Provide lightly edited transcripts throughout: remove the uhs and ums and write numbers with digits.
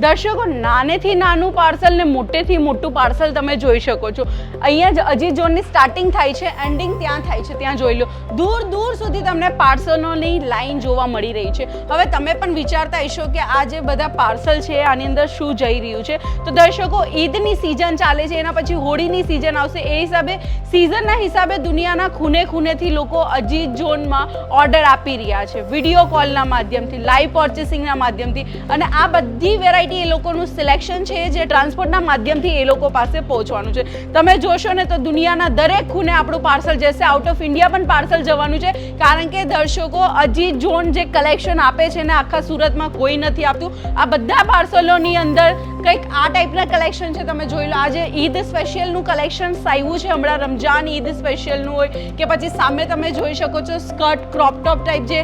દર્શકો નાનેથી નાનું પાર્સલ ને મોટેથી મોટું પાર્સલ તમે જોઈ શકો છો. અહીંયા જ અજીત ઝોનની સ્ટાર્ટિંગ થાય છે, એન્ડિંગ ત્યાં થાય છે. ત્યાં જોઈ લો, દૂર દૂર સુધી તમને પાર્સલોની લાઈન જોવા મળી રહી છે. હવે તમે પણ વિચારતા હશો કે આ જે બધા પાર્સલ છે આની અંદર શું જઈ રહ્યું છે. તો દર્શકો, ઈદની સિઝન ચાલે છે, એના પછી હોળીની સિઝન આવશે. એ હિસાબે સિઝનના હિસાબે દુનિયાના ખૂણે ખૂણેથી લોકો અજીત ઝોનમાં ઓર્ડર આપી રહ્યા છે, વિડીયો કોલના માધ્યમથી, લાઈવ પર્ચેસિંગના માધ્યમથી. અને આ બધી વેરાયટી એ લોકોનું સિલેક્શન છે જે ટ્રાન્સપોર્ટના માધ્યમથી એ લોકો પાસે પહોંચવાનું છે. તમે જોશો ને તો દુનિયાના દરેક ખૂણે આપણું પાર્સલ જશે. આઉટ ઓફ ઇન્ડિયા પણ પાર્સલ જવાનું છે, કારણ કે દર્શકો અજીત ઝોન જે કલેક્શન આપે છે ને આખા સુરતમાં કોઈ નથી આપતું. આ બધા પાર્સલોની અંદર કંઈક આ ટાઈપના કલેક્શન છે. તમે જોઈ લો, આજે ઈદ સ્પેશિયલનું કલેક્શન આવ્યું છે. હમણાં રમજાન ઈદ સ્પેશિયલનું હોય કે પછી સામે તમે જોઈ શકો છો સ્કર્ટ, ક્રોપ ટોપ ટાઈપ જે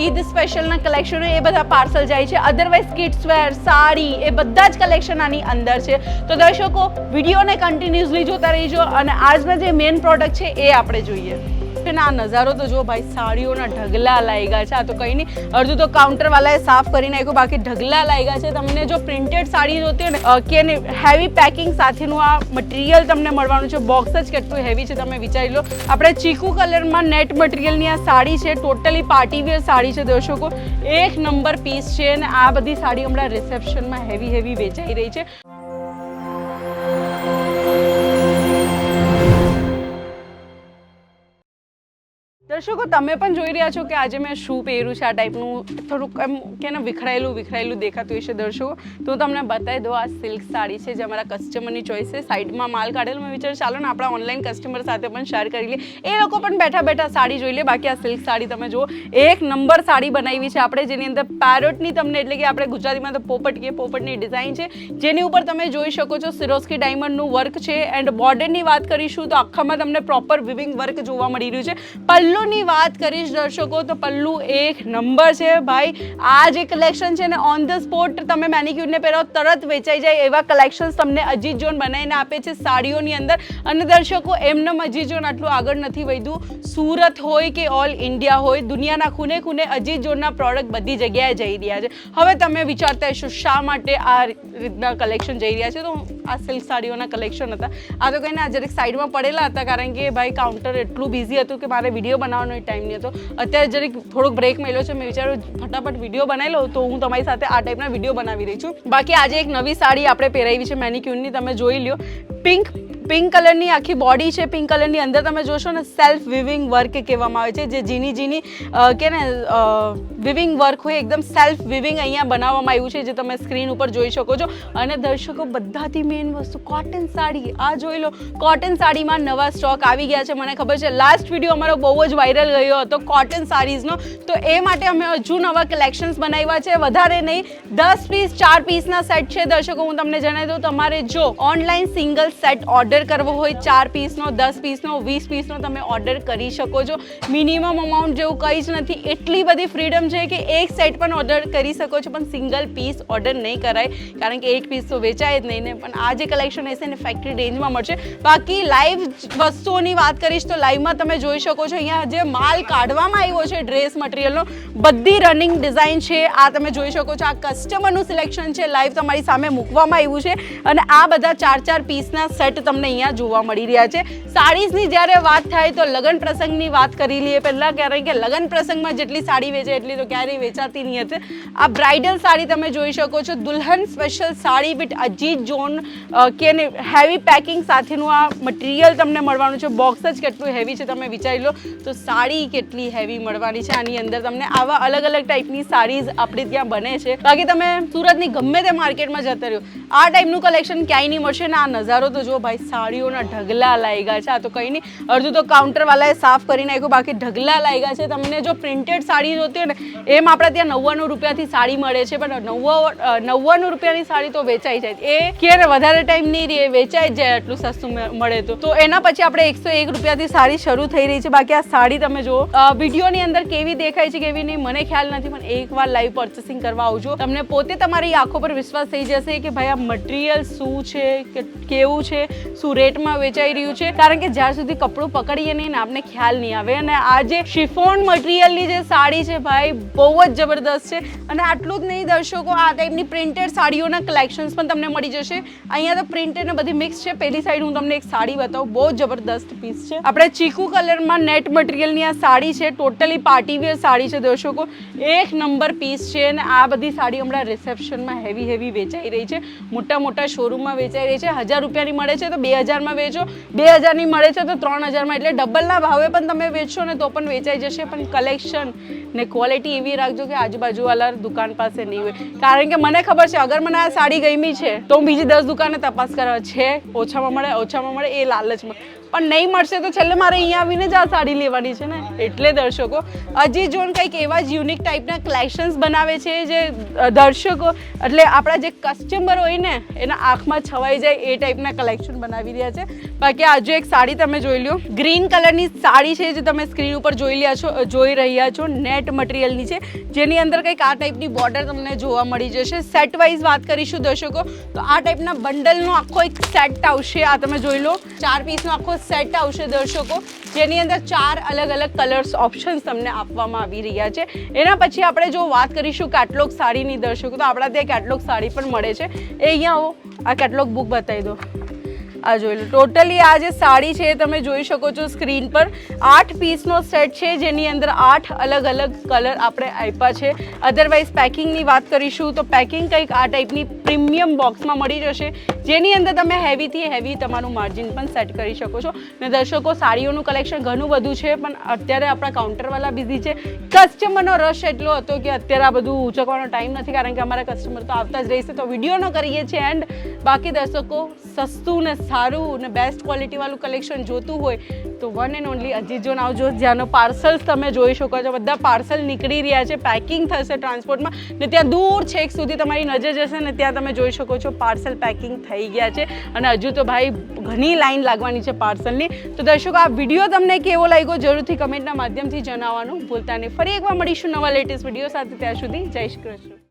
ઈદ સ્પેશિયલના કલેક્શન હોય એ બધા પાર્સલ જાય છે. અધરવાઇઝ કિડ્સ વેર, સાડી, એ બધા જ કલેક્શન આની અંદર છે. તો દર્શકો, વિડીયોને કન્ટિન્યુઅસલી જોતા રહીજો અને આજના જે મેઇન પ્રોડક્ટ છે એ આપણે જોઈએ. આ નજારો તો જો ભાઈ, સાડીઓના ઢગલા લાગ્યા છે. આ તો કંઈ નહીં, અડધું તો કાઉન્ટરવાળાએ સાફ કરી નાખ્યું, બાકી ઢગલા લાગ્યા છે. તમને જો પ્રિન્ટેડ સાડી જોતી હોય ને કે હેવી પેકિંગ સાથેનું આ મટીરિયલ તમને મળવાનું છે. બોક્સ જ કેટલું હેવી છે તમે વિચારી લો. આપણે ચીકુ કલરમાં નેટ મટીરિયલની આ સાડી છે, ટોટલી પાર્ટીવેર સાડી છે. દર્શકો, એક નંબર પીસ છે અને આ બધી સાડી હમણાં રિસેપ્શનમાં હેવી વેચાઈ રહી છે. દર્શકો, તમે પણ જોઈ રહ્યા છો કે આજે મેં શું પહેર્યું છે. આ ટાઈપનું થોડુંક એમ કે ને વિખરાયેલું દેખાતું હશે. દર્શકો, તો હું તમને બતાવી દઉં, આ સિલ્ક સાડી છે જે અમારા કસ્ટમરની ચોઈસ છે. સાઈડમાં માલ કાઢેલો. મેં વિચાર્યું ચાલો ને આપણા ઓનલાઈન કસ્ટમર સાથે પણ શેર કરી લઈએ, એ લોકો પણ બેઠા સાડી જોઈ લે. બાકી આ સિલ્ક સાડી તમે જુઓ, એક નંબર સાડી બનાવી છે આપણે, જેની અંદર પેરોટની તમને, એટલે કે આપણે ગુજરાતીમાં તો પોપટ કે પોપટની ડિઝાઇન છે, જેની ઉપર તમે જોઈ શકો છો સિરોસ્કી ડાયમંડનું વર્ક છે. એન્ડ બોર્ડરની વાત કરીશું તો આખામાં તમને પ્રોપર વિવિંગ વર્ક જોવા મળી રહ્યું છે. પલ્લુની વાત કરીશ દર્શકો, તો પલ્લુ એક નંબર છે ભાઈ. આ જે કલેક્શન છે ને, ઓન ધ સ્પોટ તમે મેનિક્યુરને પહેરો તરત વેચાઈ જાય એવા કલેક્શન્સ તમને અજીત ઝોન બનાવીને આપે છે સાડીઓની અંદર. અને દર્શકો, એમનેમ અજીત ઝોન આટલું આગળ નથી વધ્યું. સુરત હોય કે ઓલ ઇન્ડિયા હોય, દુનિયાના ખૂણે ખૂણે અજીત ઝોનના પ્રોડક્ટ બધી જગ્યાએ જઈ રહ્યા છે. હવે તમે વિચારતા હશો શા માટે આ રીતના કલેક્શન જઈ રહ્યા છે. તો આ સિલ્ક સાડીઓના કલેક્શન હતા. આ તો કંઈ ના, જરીક સાઈડમાં પડેલા હતા, કારણ કે ભાઈ કાઉન્ટર એટલું બિઝી હતું કે મારે વિડીયો બનાવવાનો ટાઈમ નહીં હતો. અત્યારે જરીક થોડોક બ્રેક મળ્યો છે. મેં વિચાર્યું ફટાફટ વિડીયો બનાવી લો, તો હું તમારી સાથે આ ટાઈપના વિડીયો બનાવી રહી છું. બાકી આજે એક નવી સાડી આપણે પહેરાવી છે મેનિક્યુરની, તમે જોઈ લ્યો. પિંક કલરની આખી બોડી છે. પિંક કલરની અંદર તમે જોશો ને, સેલ્ફ વિવિંગ વર્ક કહેવામાં આવે છે, જે ઝીણી કે ને વિવિંગ વર્ક હોય, એકદમ સેલ્ફ વિવિંગ અહીંયા બનાવવામાં આવ્યું છે, જે તમે સ્ક્રીન ઉપર જોઈ શકો છો. અને દર્શકો, બધાથી મેઇન વસ્તુ કોટન સાડી. આ જોઈ લો, કોટન સાડીમાં નવા સ્ટોક આવી ગયા છે. મને ખબર છે લાસ્ટ વિડીયો અમારો બહુ જ વાયરલ ગયો હતો કોટન સાડીઝનો, તો એ માટે અમે હજુ નવા કલેક્શન્સ બનાવ્યા છે. વધારે નહીં, 10 પીસ 4 પીસના સેટ છે. દર્શકો, હું તમને જણાવી દઉં, તમારે જો ઓનલાઈન સિંગલ સેટ ઓર્ડર કરવો હોય 4 પીસનો, 10 પીસનો, 20 પીસનો, તમે ઓર્ડર કરી શકો છો. મિનિમમ અમાઉન્ટ જેવું કંઈ જ નથી. એટલી બધી ફ્રીડમ છે કે એક સેટ પણ ઓર્ડર કરી શકો છો, પણ સિંગલ પીસ ઓર્ડર નહીં કરાય, કારણ કે એક પીસ તો વેચાય જ નહીં ને. પણ આ જે કલેક્શન હશે ને ફેક્ટરી રેન્જમાં મળશે. બાકી લાઈવ વસ્તુઓની વાત કરીશ તો લાઈવમાં તમે જોઈ શકો છો, અહીંયા જે માલ કાઢવામાં આવ્યો છે ડ્રેસ મટીરિયલનો, બધી રનિંગ ડિઝાઇન છે. આ તમે જોઈ શકો છો, આ કસ્ટમરનું સિલેક્શન છે, લાઈવ તમારી સામે મૂકવામાં આવ્યું છે. અને આ બધા 4 પીસના સેટ તમને અહીંયા જોવા મળી રહ્યા છે. સાડીઝની જ્યારે વાત થાય તો લગ્ન પ્રસંગની વાત કરી લઈએ પહેલાં, કારણ કે લગ્ન પ્રસંગમાં જેટલી સાડી વેચે એટલી તો ક્યારેય વેચાતી નહીં હતી. આ બ્રાઇડલ સાડી તમે જોઈ શકો છો, દુલ્હન special sari with Ajit zone કે હેવી પેકિંગ સાથેનું આ મટીરિયલ તમને મળવાનું છે. બોક્સ જ કેટલું હેવી છે તમે વિચારી લો. તો સાડી કેટલી હેવી મળવાની છે આની અંદર. તમને આવા અલગ ટાઈપની સાડીઝ આપણે ત્યાં બને છે. બાકી તમે સુરતની ગમે તે માર્કેટમાં જતા રહ્યો, આ ટાઈપનું કલેક્શન ક્યાંય નહીં મળશે. ને આ નજારો તો જો ભાઈ, સાડીઓના ઢગલા લાગ્યા છે. આ તો કંઈ નહીં, અડધું તો કાઉન્ટરવાળાએ સાફ કરી નાખ્યું, બાકી ઢગલા લાગ્યા છે. તમને જો પ્રિન્ટેડ સાડી જોતી હોય ને, એમ આપણે ત્યાં 99 રૂપિયાથી સાડી મળે છે, પણ 99 રૂપિયાની સાડી તો વેચાઈ જાય. એ કે વધારે ટાઈમ નહીં રહે, વેચાઈ જ જાય એટલું સસ્તું મળે તો એના પછી આપણે 101 રૂપિયાથી સાડી શરૂ થઈ રહી છે. બાકી આ સાડી તમે જુઓ, વિડીયોની અંદર કેવી દેખાય છે કેવી નહીં મને ખ્યાલ નથી, પણ એકવાર લાઈવ પર્ચેસિંગ કરવા આવજો, તમને પોતે તમારી આંખો પર વિશ્વાસ થઈ જશે કે ભાઈ આ મટીરિયલ શું છે, કેવું છે, સુરતમાં વેચાઈ રહ્યું છે, કારણ કે જ્યાં સુધી કપડું પકડીએ નહીં ને આપને ખ્યાલ નહીં આવે. અને આ જે શિફોન મટીરિયલની જે સાડી છે ભાઈ બહુ જ જબરદસ્ત છે. અને આટલું જ નહીં દર્શકો, આ ટાઈપની પ્રિન્ટેડ સાડીઓના કલેક્શન્સ પણ તમને મળી જશે. અહીંયા તો પ્રિન્ટેડ ને બધી મિક્સ છે. પહેલી સાઈડ હું તમને એક સાડી બતાવું, બહુ જબરદસ્ત પીસ છે. આપણે ચીકુ કલરમાં નેટ મટીરિયલની આ સાડી છે, ટોટલી પાર્ટી વેર સાડી છે દર્શકો, એક નંબર પીસ છે. અને આ બધી સાડી હમણાં રિસેપ્શનમાં હેવી વેચાઈ રહી છે, મોટા શોરૂમમાં વેચાઈ રહી છે. 1000 રૂપિયાની મળે છે તો 2000માં વેચો, 2000ની મળે છે તો 3000માં, એટલે ડબલના ભાવે પણ તમે વેચશો ને તો પણ વેચાઈ જશે. પણ કલેક્શન ને ક્વોલિટી એવી રાખજો કે આજુબાજુવાળા દુકાન પાસે નહીં હોય. કારણ કે મને ખબર છે, અગર મને આ સાડી ગમી છે તો હું બીજી 10 દુકાને તપાસ કરવા છે, ઓછામાં મળે એ લાલચમાં, પણ નહીં મળશે તો છેલ્લે મારે અહીંયા આવીને જ આ સાડી લેવાની છે ને. એટલે દર્શકો અજીત જોન કંઈક એવા જ યુનિક ટાઈપના કલેક્શન્સ બનાવે છે જે દર્શકો એટલે આપણા જે કસ્ટમર હોય ને એના આંખમાં છવાઈ જાય એ ટાઈપના કલેક્શન બનાવી રહ્યા છે. બાકી આજે એક સાડી તમે જોઈ લો, ગ્રીન કલરની સાડી છે જે તમે સ્ક્રીન ઉપર જોઈ રહ્યા છો, નેટ મટીરિયલની છે, જેની અંદર કંઈક આ ટાઈપની બોર્ડર તમને જોવા મળી જશે. સેટ વાઇઝ વાત કરીશું દર્શકો તો આ ટાઈપના બંડલનો આખો એક સેટ આવશે. આ તમે જોઈ લો, 4 પીસનો આખો સેટ આવશે દર્શકો, જેની અંદર 4 અલગ કલર્સ ઓપ્શન્સ તમને આપવામાં આવી રહ્યા છે. એના પછી આપણે જો વાત કરીશું કેટલોગ સાડીની દર્શકો, તો આપણા ત્યાં કેટલોગ સાડી પણ મળે છે. એ અહીંયા આવો, આ કેટલોગ બુક બતાવી દો. આ જોઈ લો, ટોટલી આ જે સાડી છે તમે જોઈ શકો છો સ્ક્રીન પર, 8 પીસનો સેટ છે જેની અંદર 8 અલગ કલર આપણે આપ્યા છે. અધરવાઇઝ પેકિંગની વાત કરીશું તો પેકિંગ કંઈક આ ટાઈપની પ્રીમિયમ બોક્સમાં મળી જશે, જેની અંદર તમે હેવીથી હેવી તમારું માર્જિન પણ સેટ કરી શકો છો. ને દર્શકો સાડીઓનું કલેક્શન ઘણું બધું છે, પણ અત્યારે આપણા કાઉન્ટરવાળા બિઝી છે. કસ્ટમરનો રશ એટલો હતો કે અત્યારે આ બધું ઉચકવાનો ટાઈમ નથી, કારણ કે અમારા કસ્ટમર તો આવતા જ રહેશે, તો વિડીયોનો કરીએ છીએ એન્ડ. બાકી દર્શકો સસ્તું ને સારું ને બેસ્ટ ક્વોલિટીવાળું કલેક્શન જોતું હોય તો વન એન્ડ ઓનલી અજીત જોન આવજો, જ્યાંનો પાર્સલ્સ તમે જોઈ શકો છો. બધા પાર્સલ નીકળી રહ્યા છે, પેકિંગ થશે ટ્રાન્સપોર્ટમાં, ને ત્યાં દૂર છેક સુધી તમારી નજર જશે ને ત્યાં તમે જોઈ શકો છો પાર્સલ પેકિંગ થઈ ગયા છે. અને હજુ તો ભાઈ ઘણી લાઈન લાગવાની છે પાર્સલની. તો દર્શકો આ વિડીયો તમને કેવો લાગ્યો જરૂરથી કમેન્ટના માધ્યમથી જણાવવાનું ભૂલતા નહીં. ફરી એકવાર મળીશું નવા લેટેસ્ટ વિડીયો સાથે, ત્યાં સુધી જય શ્રી કૃષ્ણ.